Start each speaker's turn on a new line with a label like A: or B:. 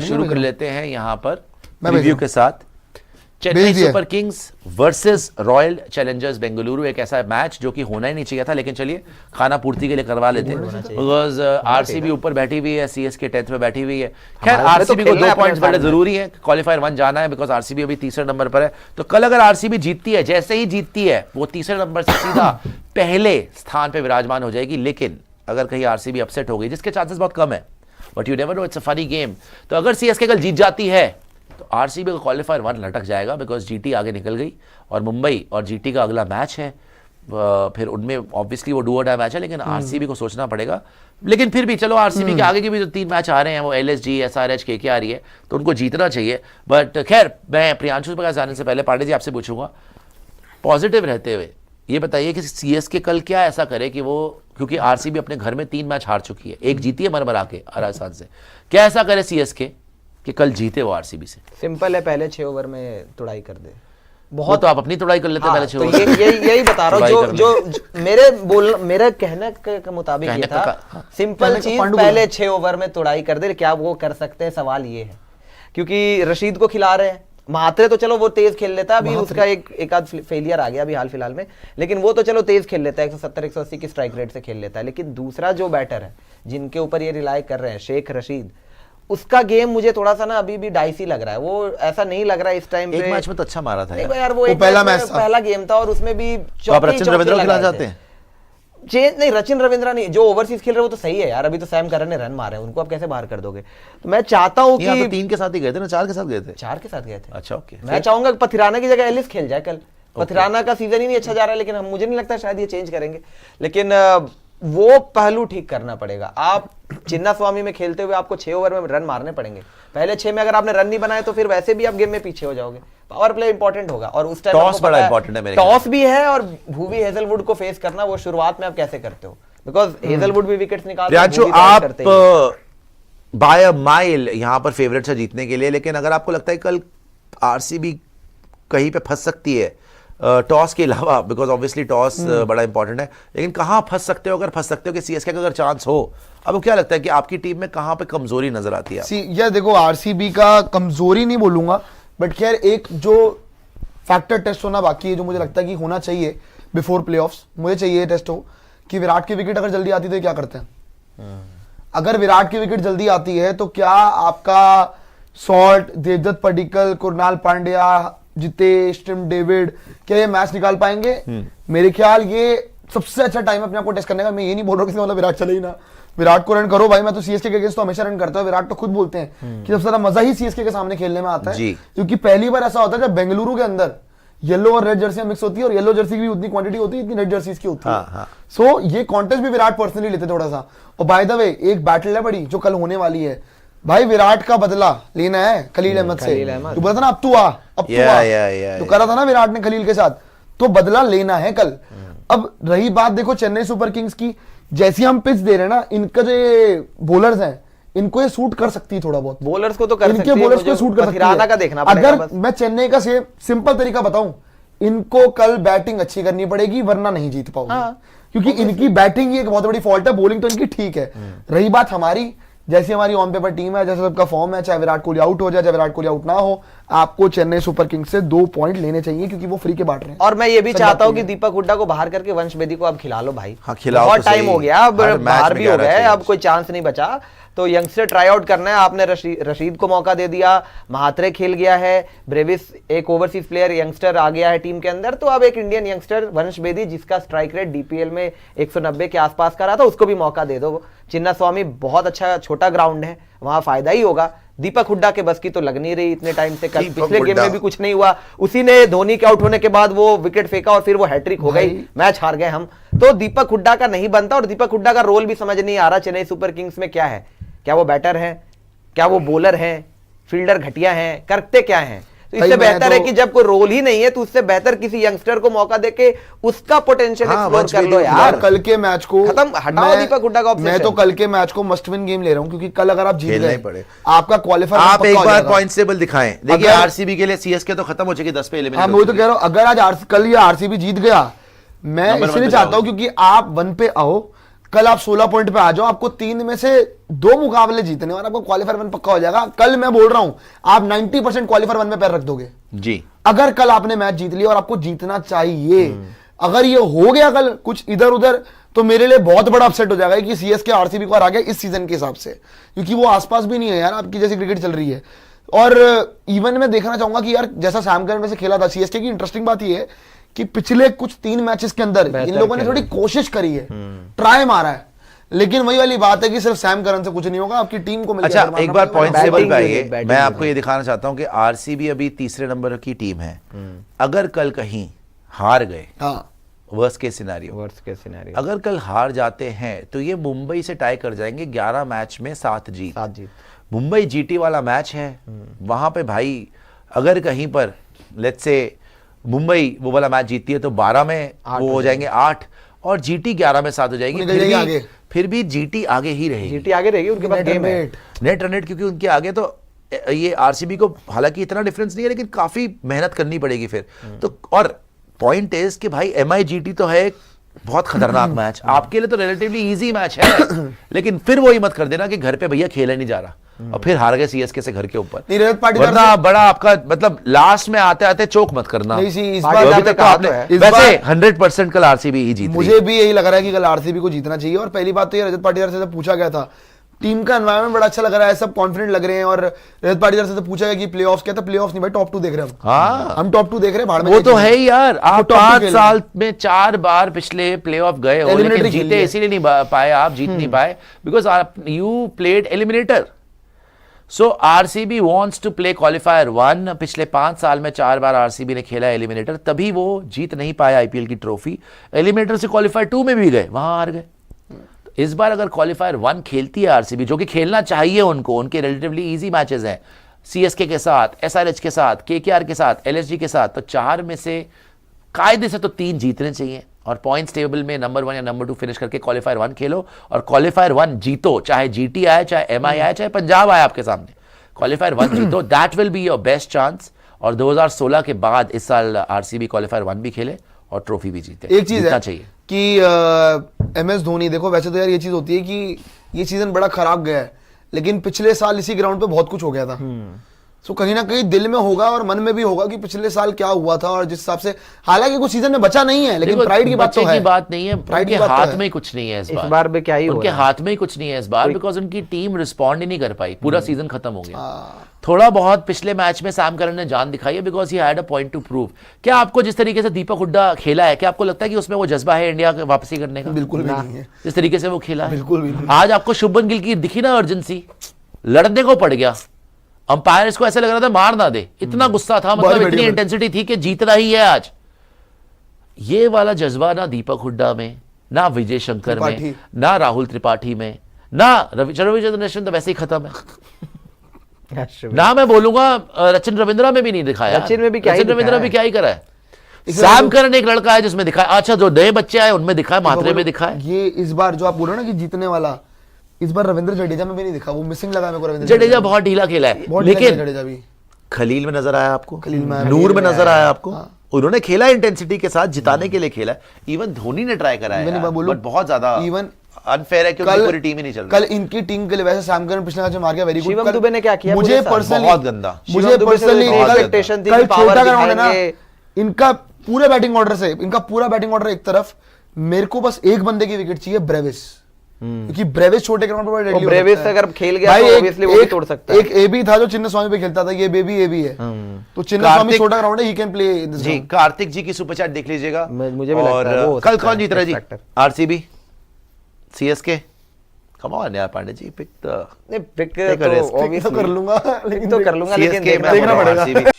A: शुरू कर लेते हैं यहाँ पर रिव्यू के साथ। Chennai super Kings versus royal Challengers Bengaluru, एक ऐसा मैच जो कि होना ही नहीं चाहिए था, लेकिन चलिए खाना पूर्ति के लिए करवा लेते हैं, बिकॉज आरसीबी ऊपर बैठी हुई है, सीएसके 10th पे बैठी हुई है। खैर आरसीबी को 2 पॉइंट्स बड़े जरूरी है, क्वालिफायर 1 जाना है, बिकॉज आरसीबी अभी तीसरे नंबर पर है। तो कल अगर आरसीबी जीतती है, जैसे ही जीतती है वो तीसरे नंबर से सीधा पहले स्थान पर विराजमान हो जाएगी। लेकिन अगर कहीं आरसीबी अपसेट हो गई, जिसके चांसेस बहुत कम है, but you never know, it's a funny game, तो अगर सीएसके कल जीत जाती है तो आरसीबी का क्वालिफायर 1 लटक जाएगा, बिकॉज जीटी आगे निकल गई और मुंबई और जीटी का अगला मैच है। फिर उनमें ऑब्वियसली वो डू और डाई मैच है, लेकिन आरसीबी को सोचना पड़ेगा। लेकिन फिर भी चलो आरसीबी के आगे के भी जो 3 मैच आ रहे हैं, वो एलएसजी, एसआरएच, केकेआर है, तो उनको जीतना चाहिए। बट खैर मैं प्रियांशु पर जाने से पहले पांडे जी आपसे पूछूंगा, पॉजिटिव रहते हुए ये बताइए कि सीएसके कल क्या ऐसा करे कि वो, क्योंकि आरसीबी अपने घर में 3 मैच हार चुकी है, एक जीती है मरमरा के राजस्थान से, क्या ऐसा करे सीएसके कि कल जीते वो आरसीबी से?
B: सिंपल है, पहले 6 ओवर में तुड़ाई कर दे।
A: बहुत तो आप अपनी तुड़ाई कर लेते पहले 6
B: तो
A: ओवर।
B: यही बता रहा हूँ, जो मेरे कहने के मुताबिक ये था, सिंपल चीज, पहले 6 ओवर में तुड़ाई कर दे। क्या वो कर सकते हैं, सवाल ये है, क्योंकि रशीद को खिला रहे हैं। महात्रे तो चलो वो तेज खेल लेता है, अभी उसका एक आध फेलियर आ गया अभी हाल फिलहाल में, लेकिन वो तो चलो तेज खेल लेता है, 170-180 की स्ट्राइक रेट से खेल लेता है। लेकिन दूसरा जो बैटर है जिनके ऊपर ये रिलाई कर रहे हैं, शेख रशीद, उसका गेम मुझे थोड़ा सा ना अभी भी डाइसी लग रहा है। वो ऐसा नहीं लग रहा है इस टाइम
A: एक मैच में तो अच्छा मारा था
B: यार, वो पहला गेम था और उसमें भी
A: रचिन रविंद्र खिला जाते हैं।
B: चेंज नहीं, रचिन रविंद्रा नहीं, जो ओवरसीज खेल रहे वो तो सही है यार। अभी तो सैम करन ने रन मारे हैं, उनको आप कैसे बाहर कर दोगे? तो मैं चाहता हूं कि
A: तो 3 के साथ ही गए थे ना, 4 के साथ गए थे?
B: 4 के साथ गए थे।
A: अच्छा ओके।
B: मैं चाहूंगा पथिराना की जगह एलिस खेल जाए कल। पथिराना का सीजन ही नहीं अच्छा जा रहा है, लेकिन मुझे नहीं लगता शायद ये चेंज करेंगे, लेकिन वो पहलू ठीक करना पड़ेगा। आप चिन्ना स्वामी में खेलते हुए आपको 6 ओवर में रन मारने पड़ेंगे। पहले 6 में अगर आपने रन नहीं बनाए तो फिर वैसे भी आप गेम में पीछे हो जाओगे। पावर प्ले इंपॉर्टेंट होगा, और उस टाइम
A: टॉस बड़ा इंपॉर्टेंट है मेरे
B: टॉस भी है, और भूवी हेजलवुड को फेस करना, वो शुरुआत में आप कैसे करते हो, बिकॉज हेजलवुड भी विकेट्स निकालते हैं।
A: आप बाय अ माइल यहां पर फेवरेट है जीतने के लिए, लेकिन अगर आपको लगता है कल आरसीबी कहीं पे फंस सकती है टॉस के अलावा, बिकॉज ऑब्वियसली टॉस बड़ा इंपॉर्टेंट है, लेकिन कहां फंस सकते हो? अगर फंस सकते हो कि सीएसके का अगर चांस हो, अब क्या लगता है कि आपकी टीम में कहां पे कमजोरी नजर आती है?
C: यार देखो, आरसीबी का कमजोरी नहीं बोलूंगा, बट खैर एक जो फैक्टर टेस्ट होना बाकी है, जो मुझे लगता है कि होना चाहिए बिफोर प्लेऑफ्स, मुझे चाहिए टेस्ट हो कि विराट की विकेट अगर जल्दी आती है तो क्या करते हैं। अगर विराट की विकेट जल्दी आती है तो क्या आपका Salt, Devdutt Padikkal, Krunal Pandya, Jitesh, Tim David, क्या ये मैच निकाल पाएंगे? मेरे ख्याल ये सबसे अच्छा टाइम है अपने आप को टेस्ट करने का। मैं ये नहीं बोल रहा कि मतलब विराट चले ही ना, विराट को रन करो भाई। मैं तो सीएसके के अगेंस्ट तो हमेशा रन करता हूं। विराट तो खुद बोलते हैं कि सबसे ज्यादा मजा ही सीएसके के सामने खेलने में आता है, क्योंकि पहली बार ऐसा होता है जब बेंगलुरु के अंदर येलो और रेड जर्सी मिक्स होती है, और येलो जर्सी की भी उतनी क्वांटिटी होती है जितनी रेड जर्सीज की होती है। सो ये कॉन्टेस्ट भी विराट पर्सनली लेते थोड़ा सा। और बाय द वे एक बैटल है बड़ी जो कल होने वाली है भाई, विराट का बदला लेना है खलील अहमद से। तू बोला था ना अब तू आ, अब तू आ, तो करा था ना विराट ने खलील के साथ, तो बदला लेना है कल। अब रही बात देखो चेन्नई सुपर किंग्स की, जैसी हम पिच दे रहे हैं ना, इनका जो बोलर्स हैं इनको ये सूट कर सकती है थोड़ा बहुत।
B: बोलर्स को तो कर सकती है,
C: इनके बोलर्स को सूट कर सकती है।
B: का देखना पड़ेगा।
C: अगर मैं चेन्नई का सिंपल तरीका बताऊं, इनको कल बैटिंग अच्छी करनी पड़ेगी, वरना नहीं जीत पाओगे। क्योंकि इनकी बैटिंग ही एक बहुत बड़ी फॉल्ट है, बॉलिंग तो इनकी ठीक है। रही बात हमारी, जैसी हमारी ऑन पेपर टीम है, जैसे सबका फॉर्म है, चाहे विराट कोहली आउट हो जाए, चाहे विराट कोहली आउट ना हो, आपको चेन्नई सुपर किंग्स से 2 पॉइंट लेने चाहिए, क्योंकि वो फ्री के बांट रहे हैं।
B: और मैं ये भी चाहता हूं कि दीपक हुड्डा को बाहर करके वंश बेदी को अब खिला लो भाई।
A: खिलाओ,
B: बहुत टाइम हो गया, अब बाहर भी हो गए, अब कोई चांस नहीं बचा। तो यंगस्टर ट्राई आउट करना है। आपने रशीद को मौका दे दिया, महात्रे खेल गया है, ब्रेविस एक ओवरसीज प्लेयर यंगस्टर आ गया है टीम के अंदर, तो अब एक इंडियन यंगस्टर वंश बेदी, जिसका स्ट्राइक रेट डीपीएल में 190 के आसपास का रहा था, उसको भी मौका दे दो। चिन्ना स्वामी बहुत अच्छा छोटा ग्राउंड है, वहां फायदा ही होगा। दीपक हुड्डा के बस की तो लग नहीं रही इतने टाइम से। कल पिछले गेम में भी कुछ नहीं हुआ, उसी ने धोनी के आउट होने के बाद वो विकेट फेंका और फिर वो हैट्रिक हो गई, मैच हार गए हम। तो दीपक हुड्डा का नहीं बनता, और दीपक हुड्डा का रोल भी समझ नहीं आ रहा चेन्नई सुपर किंग्स में क्या है। क्या वो बैटर है, क्या वो बॉलर है, फील्डर घटिया है, करते क्या है? तो इससे बेहतर है कि जब कोई रोल ही नहीं है तो उससे बेहतर किसी यंगस्टर को मौका देके उसका पोटेंशियल एक्सप्लोर कर लो यार।
C: कल के मैच को
B: खत्म, हटाओ दीपक हुड्डा का ऑब्सेशन।
C: मैं तो कल के मैच को मस्ट विन गेम ले रहा हूं, क्योंकि कल अगर आप जीत गए आपका क्वालिफायर,
A: आप एक बार पॉइंट्स टेबल दिखाएं। देखिए आरसीबी के लिए सीएसके तो खत्म हो चुकी 10 पे एलिमिनेट।
C: मैं तो कह रहा हूं, अगर आज कल ये आरसीबी जीत गया, मैं इसलिए चाहता हूं क्योंकि आप 1 पे आओ, कल आप 16 पॉइंट पे आ जाओ, आपको 3 में से 2 मुकाबले जीतने और आपको क्वालिफायर 1 पक्का हो जाएगा। कल मैं बोल रहा हूं आप 90% क्वालिफायर 1 में पैर रख दोगे
A: जी।
C: अगर कल आपने मैच जीत लिया, और आपको जीतना चाहिए। अगर ये हो गया कल कुछ इधर उधर, तो मेरे लिए बहुत बड़ा अपसेट हो जाएगा कि सीएसके आरसीबी को हरा गया इस सीजन के हिसाब से, क्योंकि वो आसपास भी नहीं है यार आपकी जैसी क्रिकेट चल रही है। और इवन मैं देखना चाहूंगा कि यार जैसा सैम करन से खेला था सीएसके की, इंटरेस्टिंग बात ये है कि पिछले कुछ 3 मैचेस के अंदर इन लोगों ने थोड़ी कोशिश करी है, ट्राई मारा है, लेकिन वही वाली बात है कि सिर्फ सैम करन से कुछ नहीं होगा, आपकी टीम को
A: अच्छा एक बार पॉइंट टेबल पे आइए, मैं आपको ये दिखाना चाहता हूं कि आरसीबी अभी तीसरे नंबर की टीम है। अगर कल कहीं हार गए, वर्स्ट केस सिनेरियो, अगर कल हार जाते हैं तो ये मुंबई से टाई कर जाएंगे 11 मैच में 7 जीत। मुंबई जीटी वाला मैच है, वहां पे भाई अगर कहीं पर लेट्स से मुंबई वो वाला मैच जीतती है तो 12 में वो हो जाएंगे 8 और जीटी 11 में 7 हो जाएगी। फिर भी जीटी आगे ही रहेगी,
B: उनके पास गेम है
A: नेट रन रेट, क्योंकि उनके आगे तो ये आरसीबी को हालांकि इतना डिफरेंस नहीं है लेकिन काफी मेहनत करनी पड़ेगी फिर तो। और पॉइंट इज कि भाई एमआई जीटी तो है एक बहुत खतरनाक मैच, आपके लिए तो रिलेटिवली इजी मैच है, लेकिन फिर वही मत कर देना कि घर पे भैया खेला नहीं जा रहा और फिर हार गए सीएसके से घर के ऊपर, वरना बड़ा आपका मतलब लास्ट में आते आते चोक मत करना।
C: इस बार
A: तक तो आपने वैसे 100% कल आरसीबी ही जीत,
C: मुझे भी यही लग रहा है कि कल आरसीबी को जीतना चाहिए। और पहली बात तो ये रजत पाटीदार से पूछा गया था, टीम का एनवायरनमेंट बड़ा अच्छा लग रहा है, सब कॉन्फिडेंट लग रहे हैं, और रजत पाटीदार से पूछा गया कि प्लेऑफ्स क्या था, प्लेऑफ्स नहीं भाई टॉप 2 देख रहे हैं हम टॉप 2 देख रहे हैं,
A: वो तो है ही यार। आप 5 साल में 4 बार पिछले प्लेऑफ गए हो, लेकिन जीते इसीलिए नहीं पाए, आप जीत नहीं पाए because you played eliminator. So RCB wants to play qualifier 1। पिछले 5 साल में 4 बार आरसीबी ने खेला एलिमिनेटर, तभी वो जीत नहीं पाया आईपीएल की ट्रॉफी। एलिमिनेटर से क्वालिफायर 2 में भी गए, वहां हार गए। इस बार अगर क्वालिफायर 1 खेलती है आरसीबी, जो कि खेलना चाहिए उनको, उनके रिलेटिवली इजी मैचेस हैं सीएसके के साथ, एसआरएच के साथ, केकेआर के साथ, एलएसजी के साथ, तो 4 में से कायदे से तो 3 जीतने चाहिए और पॉइंट्स टेबल में नंबर 1 या नंबर 2 फिनिश करके क्वालिफायर 1 खेलो और क्वालिफायर 1 जीतो, चाहे जीटी आए, चाहे एमआई आए, चाहे पंजाब आए आपके सामने, क्वालिफायर 1 जीतो, that will be your best chance. और 2016 के बाद इस साल आरसीबी क्वालिफायर 1 भी खेले और ट्रॉफी भी जीते।
C: एक चीज है चाहिए कि एमएस धोनी, देखो वैसे तो यार ये चीज होती है कि ये सीजन बड़ा खराब गया है, लेकिन पिछले साल इसी ग्राउंड पे बहुत कुछ हो गया था। सो कहीं ना कहीं दिल में होगा और मन में भी होगा कि पिछले साल क्या हुआ था, और जिस हिसाब से हालांकि कुछ सीजन में बचा नहीं है, लेकिन प्राइड की बात तो है,
A: बात नहीं है, उनके हाथ में कुछ नहीं है इस बार में, क्या ही उनके हाथ में ही कुछ नहीं है इस बार, बिकॉज उनकी टीम रिस्पॉन्ड ही नहीं कर पाई, पूरा सीजन खत्म हो गया। थोड़ा बहुत पिछले मैच में सैम करन ने जान दिखाई है because he had a point two prove. क्या आपको जिस तरीके से दीपक हुड्डा खेला है, क्या आपको लगता है कि उसमें वो जज़्बा है इंडिया वापसी करने का?
C: बिल्कुल भी नहीं है।
A: जिस तरीके से वो खेला है,
C: बिल्कुल भी नहीं।
A: आज आपको शुभमन गिल की दिखी ना अर्जेंसी, लड़ने को पड़ गया, अंपायर को ऐसे लग रहा था मार ना दे, इतना गुस्सा था, मतलब इतनी इंटेंसिटी थी कि जीतना ही है आज। ये वाला जज्बा ना दीपक हुड्डा में, ना विजय शंकर में, ना राहुल त्रिपाठी में, ना रविचंद्रन अश्विन तो वैसे ही खत्म है, ना मैं बोलूंगा रचिन रविंद्रा में भी नहीं दिखाया।
B: रचिन रविंद्रा
A: भी क्या ही करा है। सैम करन एक लड़का है जिसमें दिखाया, अच्छा जो नए बच्चे आए उनमें दिखाया, मात्रे में दिखाया।
C: ये इस बार जो आप बोल रहे हो ना कि जीतने वाला, इस बार रविंद्र जडेजा में भी नहीं दिखा, वो मिसिंग लगा मेरे को। रविंद्र
A: जडेजा बहुत ढीला खेला है, लेकिन
C: जडेजा भी
A: खलील में नजर आया आपको, नूर में नजर आया आपको, उन्होंने खेला इंटेंसिटी के साथ, जिताने के लिए खेला। इवन धोनी ने ट्राई करा है, बट बहुत ज्यादा इवन अनफेयर है क्योंकि पूरी टीम ही नहीं चल रही।
C: कल इनकी टीम के लिए वैसे सैम करन पिछले मैच में मार गया, वेरी गुड।
B: शिवम दुबे ने क्या किया?
C: मुझे पर्सनली
A: बहुत गंदा,
C: मुझे पर्सनली कल छोटा ग्राउंड है ना, इनका पूरे बैटिंग ऑर्डर से, इनका पूरा बैटिंग ऑर्डर एक तरफ, मेरे को बस एक बंदे की विकेट चाहिए, ब्रेविस, क्योंकि ब्रेविस छोटे ग्राउंड पर डेडली,
B: ब्रेविस अगर खेल गया तो ऑब्वियसली वो भी तोड़ सकता है।
C: एक एबी था जो चिन्नस्वामी पे खेलता था, ये बेबी एबी है, तो चिन्नस्वामी छोटा ग्राउंड है, ही कैन प्ले
A: जी। कार्तिक जी की सुपर चैट देख लीजिएगा,
B: मुझे भी लगता है वो
A: कल कौन जीत रहा है जी? RCB, CSK? कम ऑन यार पांडे जी, पिक तो
C: कर लूंगा, लेकिन
B: देखना पड़ेगा।